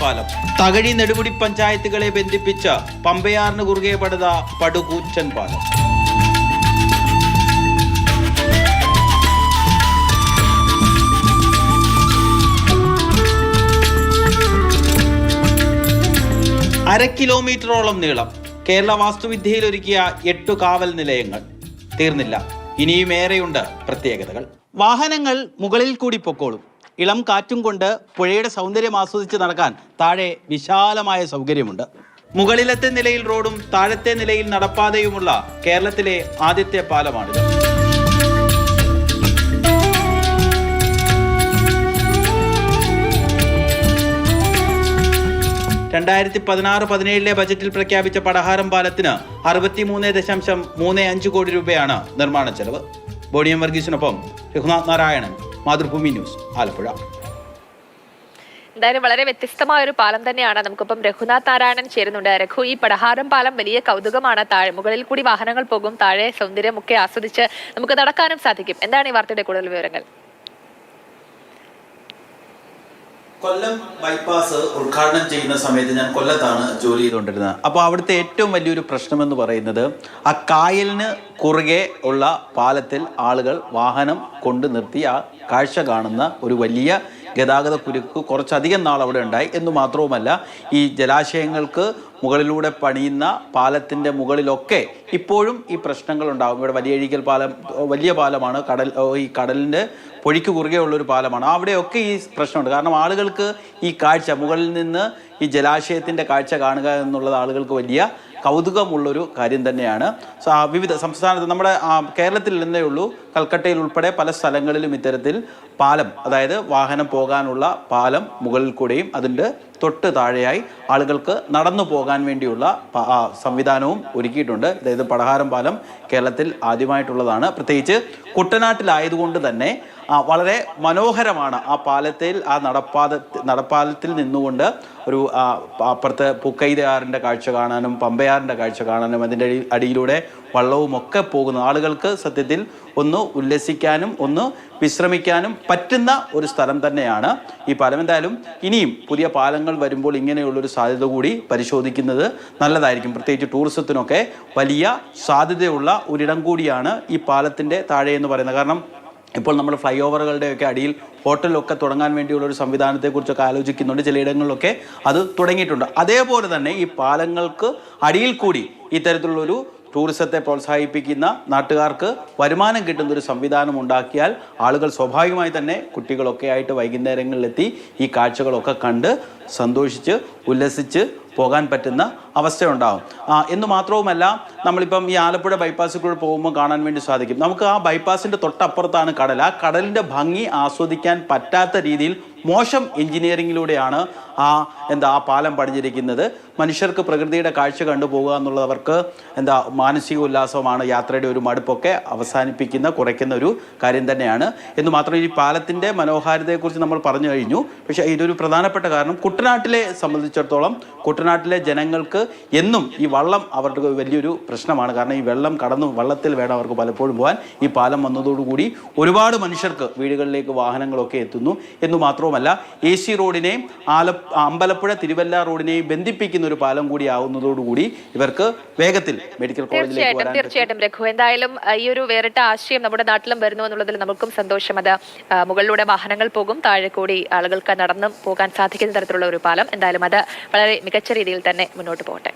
പാലം. തകഴി നെടുമുടി പഞ്ചായത്തുകളെ ബന്ധിപ്പിച്ച പമ്പയാറിന് കുറുകെ പണിത പടുകൂറ്റൻ പാലം. അര കിലോമീറ്ററോളം നീളം. കേരള വാസ്തുവിദ്യയിൽ ഒരുക്കിയ 8 കാവൽ നിലയങ്ങൾ. തീർന്നില്ല, ഇനിയും ഏറെയുണ്ട് പ്രത്യേകതകൾ. വാഹനങ്ങൾ മുകളിൽ കൂടി പൊക്കോളും. ഇളം കാറ്റും കൊണ്ട് പുഴയുടെ സൗന്ദര്യം ആസ്വദിച്ച് നടക്കാൻ താഴെ വിശാലമായ സൗകര്യമുണ്ട്. മുകളിലത്തെ നിലയിൽ റോഡും താഴത്തെ നിലയിൽ നടപ്പാതയുമുള്ള കേരളത്തിലെ ആദ്യത്തെ പാലമാണിത്. 2016-17 ബജറ്റിൽ പ്രഖ്യാപിച്ച പടഹാരം പാലത്തിന് 63.35 കോടി രൂപയാണ് നിർമ്മാണ ചെലവ്. ബോണിയം വർഗീസിനൊപ്പം രഘുനാഥ് നാരായണൻ, മാതൃഭൂമി ന്യൂസ്, ആലപ്പുഴ. എന്തായാലും വളരെ വ്യത്യസ്തമായ ഒരു പാലം തന്നെയാണ്. നമുക്കിപ്പം രഘുനാഥ് നാരായണൻ ചേരുന്നുണ്ട്. രഘു, ഈ പടഹാരം പാലം വലിയ കൗതുകമാണ്. മുകളിൽ കൂടി വാഹനങ്ങൾ പോകും, താഴെ സൗന്ദര്യമൊക്കെ ആസ്വദിച്ച് നമുക്ക് നടക്കാനും സാധിക്കും. എന്താണ് ഈ വാർത്തയുടെ കൂടുതൽ വിവരങ്ങൾ? കൊല്ലം ബൈപ്പാസ് ഉദ്ഘാടനം ചെയ്യുന്ന സമയത്ത് ഞാൻ കൊല്ലത്താണ് ജോലി ചെയ്തുകൊണ്ടിരുന്നത്. അപ്പോൾ അവിടുത്തെ ഏറ്റവും വലിയൊരു പ്രശ്നമെന്ന് പറയുന്നത് ആ കായലിന് കുറുകെ ഉള്ള പാലത്തിൽ ആളുകൾ വാഹനം കൊണ്ട് നിർത്തി ആ കാഴ്ച കാണുന്ന ഒരു വലിയ ഗതാഗത കുരുക്ക് കുറച്ചധികം നാൾ അവിടെ ഉണ്ടായി. എന്ന് മാത്രവുമല്ല, ഈ ജലാശയങ്ങൾക്ക് മുകളിലൂടെ പണിയുന്ന പാലത്തിൻ്റെ മുകളിലൊക്കെ ഇപ്പോഴും ഈ പ്രശ്നങ്ങൾ ഉണ്ടാകും. ഇവിടെ വലിയ പാലം, വലിയ പാലമാണ്, ഈ കടലിൻ്റെ പൊഴിക്ക് കുറുകെയുള്ളൊരു പാലമാണ്. അവിടെയൊക്കെ ഈ പ്രശ്നമുണ്ട്. കാരണം ആളുകൾക്ക് ഈ കാഴ്ച, മുകളിൽ നിന്ന് ഈ ജലാശയത്തിൻ്റെ കാഴ്ച കാണുക എന്നുള്ളത് ആളുകൾക്ക് വലിയ കൗതുകമുള്ളൊരു കാര്യം തന്നെയാണ്. വിവിധ സംസ്ഥാനത്ത്, നമ്മുടെ കേരളത്തിൽ നിന്നേ ഉള്ളൂ, കൽക്കട്ടയിൽ ഉൾപ്പെടെ പല സ്ഥലങ്ങളിലും ഇത്തരത്തിൽ പാലം, അതായത് വാഹനം പോകാനുള്ള പാലം മുകളിൽ കൂടെയും അതിൻ്റെ തൊട്ട് താഴെയായി ആളുകൾക്ക് നടന്നു പോകാൻ വേണ്ടിയുള്ള സംവിധാനവും ഒരുക്കിയിട്ടുണ്ട്. അതായത് പടഹാരം പാലം കേരളത്തിൽ ആദ്യമായിട്ടുള്ളതാണ്. പ്രത്യേകിച്ച് കുട്ടനാട്ടിലായതുകൊണ്ട് തന്നെ വളരെ മനോഹരമാണ്. ആ പാലത്തിൽ, ആ നടപ്പാലത്തിൽ നിന്നുകൊണ്ട് ഒരു അപ്പുറത്ത് പൂക്കൈതയാറിൻ്റെ കാഴ്ച കാണാനും പമ്പയാറിൻ്റെ കാഴ്ച കാണാനും അതിൻ്റെ അടിയിലൂടെ വള്ളവും ഒക്കെ പോകുന്ന ആളുകൾക്ക് സത്യത്തിൽ ഒന്ന് ഉല്ലസിക്കാനും ഒന്ന് വിശ്രമിക്കാനും പറ്റുന്ന ഒരു സ്ഥലം തന്നെയാണ് ഈ പാലം. എന്തായാലും ഇനിയും പുതിയ പാലങ്ങൾ വരുമ്പോൾ ഇങ്ങനെയുള്ളൊരു സാധ്യത കൂടി പരിശോധിക്കുന്നത് നല്ലതായിരിക്കും. പ്രത്യേകിച്ച് ടൂറിസത്തിനൊക്കെ വലിയ സാധ്യതയുള്ള ഒരിടം കൂടിയാണ് ഈ പാലത്തിൻ്റെ താഴെ എന്ന് പറയുന്നത്. കാരണം ഇപ്പോൾ നമ്മൾ ഫ്ലൈ ഓവറുകളുടെയൊക്കെ അടിയിൽ ഹോട്ടലൊക്കെ തുടങ്ങാൻ വേണ്ടിയുള്ള ഒരു സംവിധാനത്തെക്കുറിച്ചൊക്കെ ആലോചിക്കുന്നുണ്ട്. ചിലയിടങ്ങളിലൊക്കെ അത് തുടങ്ങിയിട്ടുണ്ട്. അതേപോലെ തന്നെ ഈ പാലങ്ങൾക്ക് അടിയിൽ കൂടി ഇത്തരത്തിലുള്ളൊരു ടൂറിസത്തെ പ്രോത്സാഹിപ്പിക്കുന്ന, നാട്ടുകാർക്ക് വരുമാനം കിട്ടുന്ന ഒരു സംവിധാനം ഉണ്ടാക്കിയാൽ ആളുകൾ സ്വാഭാവികമായി തന്നെ കുട്ടികളൊക്കെ ആയിട്ട് വൈകുന്നേരങ്ങളിലെത്തി ഈ കാഴ്ചകളൊക്കെ കണ്ട് സന്തോഷിച്ച് ഉല്ലസിച്ച് പോകാൻ പറ്റുന്ന അവസ്ഥയുണ്ടാകും. എന്ന് മാത്രവുമല്ല, നമ്മളിപ്പം ഈ ആലപ്പുഴ ബൈപ്പാസിൽ കൂടെ പോകുമ്പോൾ കാണാൻ വേണ്ടി സാധിക്കും, നമുക്ക് ആ ബൈപ്പാസിൻ്റെ തൊട്ടപ്പുറത്താണ് കടൽ. ആ കടലിൻ്റെ ഭംഗി ആസ്വദിക്കാൻ പറ്റാത്ത രീതിയിൽ മോശം എഞ്ചിനീയറിങ്ങിലൂടെയാണ് ആ പാലം പണിഞ്ഞിരിക്കുന്നത്. മനുഷ്യർക്ക് പ്രകൃതിയുടെ കാഴ്ച കണ്ടു പോകുക എന്നുള്ളത് അവർക്ക് മാനസിക ഉല്ലാസമാണ്. യാത്രയുടെ ഒരു മടുപ്പൊക്കെ കുറയ്ക്കുന്ന ഒരു കാര്യം തന്നെയാണ്. എന്ന് മാത്രമല്ല, ഈ പാലത്തിൻ്റെ മനോഹാരിതയെക്കുറിച്ച് നമ്മൾ പറഞ്ഞു കഴിഞ്ഞു. പക്ഷേ ഇതൊരു പ്രധാനപ്പെട്ട കാരണം, കുട്ടനാട്ടിലെ സംബന്ധിച്ചിടത്തോളം കുട്ടനാട്ടിലെ ജനങ്ങൾക്ക് എന്നും ഈ വള്ളം അവർക്ക് വലിയൊരു പ്രശ്നമാണ്. കാരണം ഈ വള്ളത്തിൽ വേണം അവർക്ക് പലപ്പോഴും പോകാൻ. ഈ പാലം വന്നതോടുകൂടി ഒരുപാട് മനുഷ്യർക്ക് വീടുകളിലേക്ക് വാഹനങ്ങളൊക്കെ എത്തുന്നു. എന്ന് മാത്രവുമല്ല, AC റോഡിനെയും അമ്പലപ്പുഴ തിരുവല്ല റോഡിനെയും ബന്ധിപ്പിക്കുന്ന ഒരു പാലം കൂടി ആവുന്നതോടുകൂടി ഇവർക്ക് വേഗത്തിൽ മെഡിക്കൽ കോളേജിലേക്ക് വരാൻ. തീർച്ചയായിട്ടും രഘു, എന്തായാലും ഈ ഒരു വേറിട്ട ആശയം നമ്മുടെ നാട്ടിലും വരുന്നു എന്നുള്ളതിൽ നമുക്കും സന്തോഷം. അത് മുകളിലൂടെ വാഹനങ്ങൾ പോകും, താഴെ കൂടി ആളുകൾക്ക് നടന്നും പോകാൻ സാധിക്കുന്ന തരത്തിലുള്ള ഒരു പാലം. എന്തായാലും അത് വളരെ മികച്ച രീതിയിൽ തന്നെ മുന്നോട്ട് പോകട്ടെ.